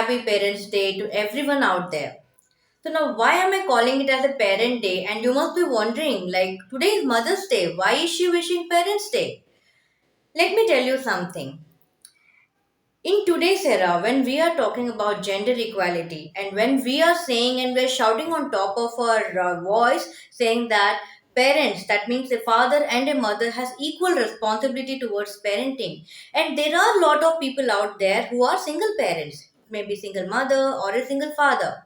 happy Parents' Day to everyone out there. So now why am I calling it as a parent day? And you must be wondering, like today is Mother's Day. Why is she wishing Parents' Day? Let me tell you something. In today's era, when we are talking about gender equality and when we are saying and we're shouting on top of our voice saying that parents, that means a father and a mother, has equal responsibility towards parenting, and there are a lot of people out there who are single parents, maybe single mother or a single father.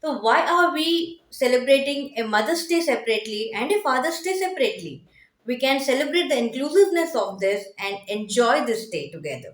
So why are we celebrating a Mother's Day separately and a Father's Day separately? We can celebrate the inclusiveness of this and enjoy this day together.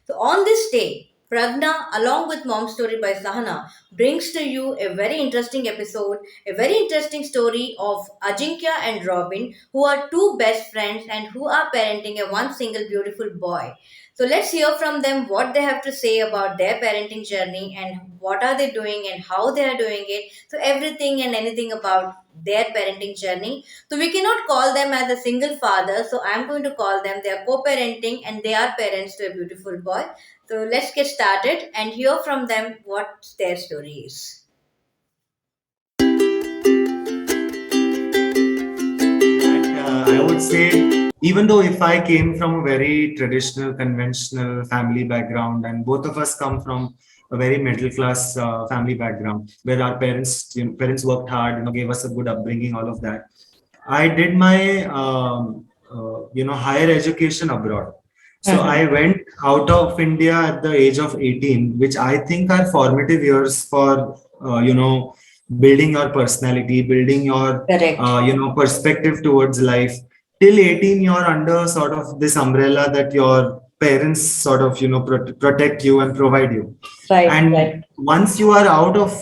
So on this day, Pragna, along with Mom Story by Sahana, brings to you a very interesting episode, a very interesting story of Ajinkya and Robin, who are two best friends and who are parenting a one single beautiful boy. So let's hear from them what they have to say about their parenting journey and what are they doing and how they are doing it. So everything and anything about their parenting journey. So we cannot call them as a single father. So I'm going to call them they are co-parenting and they are parents to a beautiful boy. So let's get started and hear from them what their story is. I would say, even though if I came from a very traditional, conventional family background, and both of us come from a very middle class family background, where our parents worked hard, gave us a good upbringing, all of that. I did my higher education abroad. So I went out of India at the age of 18, which I think are formative years for building your personality, building your Correct. perspective towards life. Till 18, you're under sort of this umbrella that your parents sort of protect you and provide you. Right, And right. once you are out of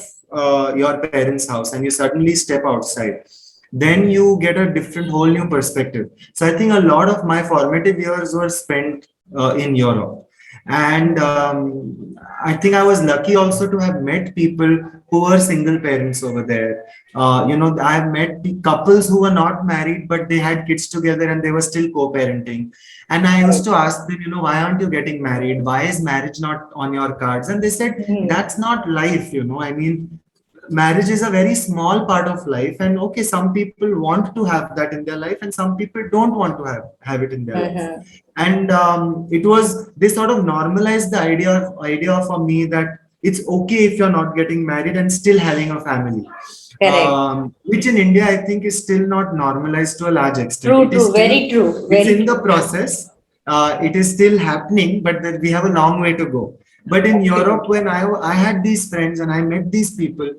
your parents' house and you suddenly step outside, then you get a different, whole new perspective. So I think a lot of my formative years were spent in Europe. And I think I was lucky also to have met people who were single parents over there. I've met couples who were not married, but they had kids together and they were still co-parenting. And I used to ask them, why aren't you getting married? Why is marriage not on your cards? And they said, Mhm. that's not life, I mean, marriage is a very small part of life, and okay, some people want to have that in their life and some people don't want to have it in their life. Mhm. And it was, they sort of normalized the idea for me that it's okay if you're not getting married and still having a family, Correct. which in India I think is still not normalized to a large extent. True, It is true, still, very true, it's very in the true. process. It is still happening, but that we have a long way to go. But in Europe, Absolutely. when I had these friends and I met these people,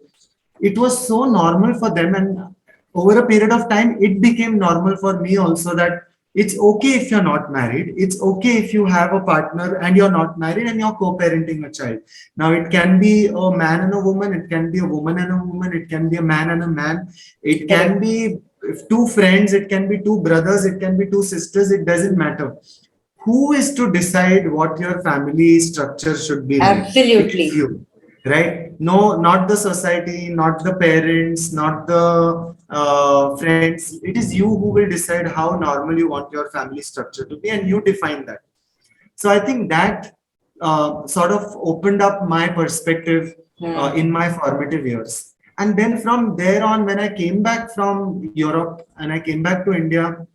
it was so normal for them, and over a period of time it became normal for me also, that it's okay if you're not married, it's okay if you have a partner and you're not married and you're co-parenting a child. Now it can be a man and a woman, it can be a woman and a woman, it can be a man and a man, it can Correct. be two friends, it can be two brothers, it can be two sisters, it doesn't matter. Who is to decide what your family structure should be like? It is Absolutely. you, right? No, not the society, not the parents, not the friends. It is you who will decide how normal you want your family structure to be, and you define that. So I think that sort of opened up my perspective in Hmm. my formative years. And then from there on, when I came back from Europe and I came back to India,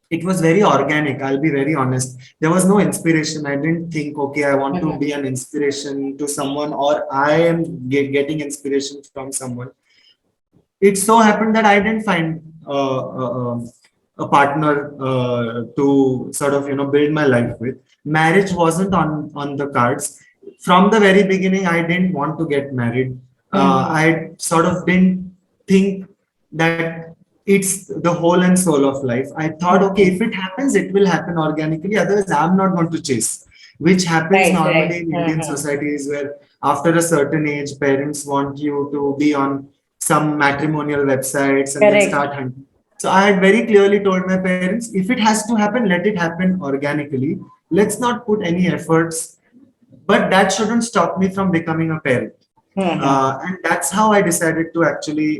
it was very organic. I'll be very honest. There was no inspiration. I didn't think, okay, I want to Mhm. be an inspiration to someone, or I am getting inspiration from someone. It so happened that I didn't find a partner to sort of build my life with. Marriage wasn't on the cards from the very beginning. I didn't want to get married. Mhm. I sort of didn't think that it's the whole and soul of life. I thought, okay, if Mhm. it happens, it will happen organically. Otherwise, I'm not going to chase, which happens Right, normally right. in Indian Mhm. societies, where after a certain age, parents want you to be on some matrimonial websites and then Correct. start hunting. So I had very clearly told my parents, if it has to happen, let it happen organically. Let's not put any efforts, but that shouldn't stop me from becoming a parent. Mhm. And that's how I decided to actually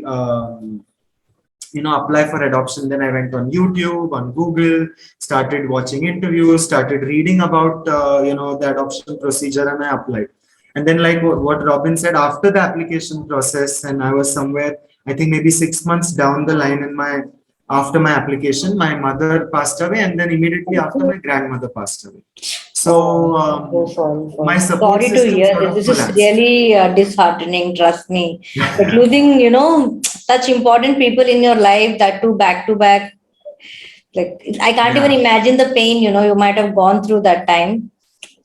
apply for adoption. Then I went on YouTube, on Google, started watching interviews, started reading about the adoption procedure, and I applied. And then, like what Robin said, after the application process, and I was somewhere, I think maybe 6 months down the line in my after my application, my mother passed away, and then immediately after, my grandmother passed away. So Oh, I'm so sorry for my you. support Sorry to system hear sort this. of This is collapsed. really disheartening, trust me. But losing, such important people in your life, that too back to back, like I can't even Yeah. imagine the pain, you might have gone through that time.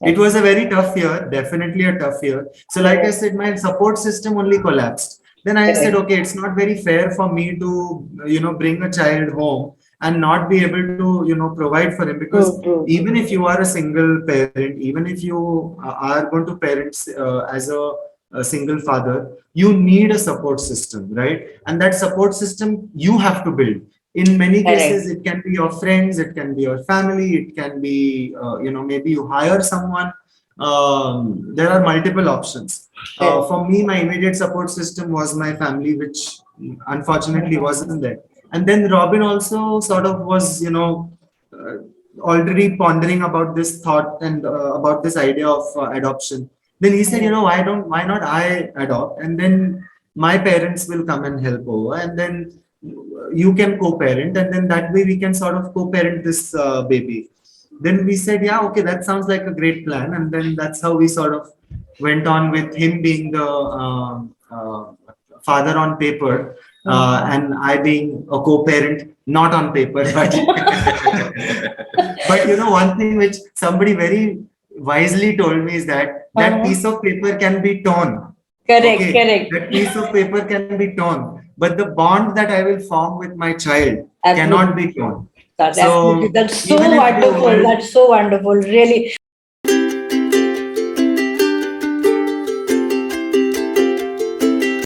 It Like, was a very tough year, definitely a tough year. So, like I correct, said, my support system only collapsed. Then I said, correct. okay, it's not very fair for me to, bring a child home and not be able to, provide for him, True, because true, even true. if you are a single parent, even if you are going to parents as a single father, you need a support system, right? And that support system you have to build. In many cases, Correct, it can be your friends, it can be your family, it can be maybe you hire someone. There are multiple options. correct. For me, my immediate support system was my family, which unfortunately wasn't there. And then Robin also sort of was, uh, already pondering about this thought and about this idea of adoption. Then he said, why not I adopt, and then my parents will come and help over, and then you can co-parent, and then that way we can sort of co-parent this baby. Then we said, yeah, okay, that sounds like a great plan, and then that's how we sort of went on with him being the father on paper, Mhm. and I being a co-parent not on paper, but but one thing which somebody very wisely told me is that that Uh-huh. piece of paper can be torn. Correct, Okay, correct. that piece of paper can be torn, but the bond that I will form with my child cannot Absolutely be true. torn. That's absolutely. So That's even so if the wonderful. world, That's so wonderful. Really.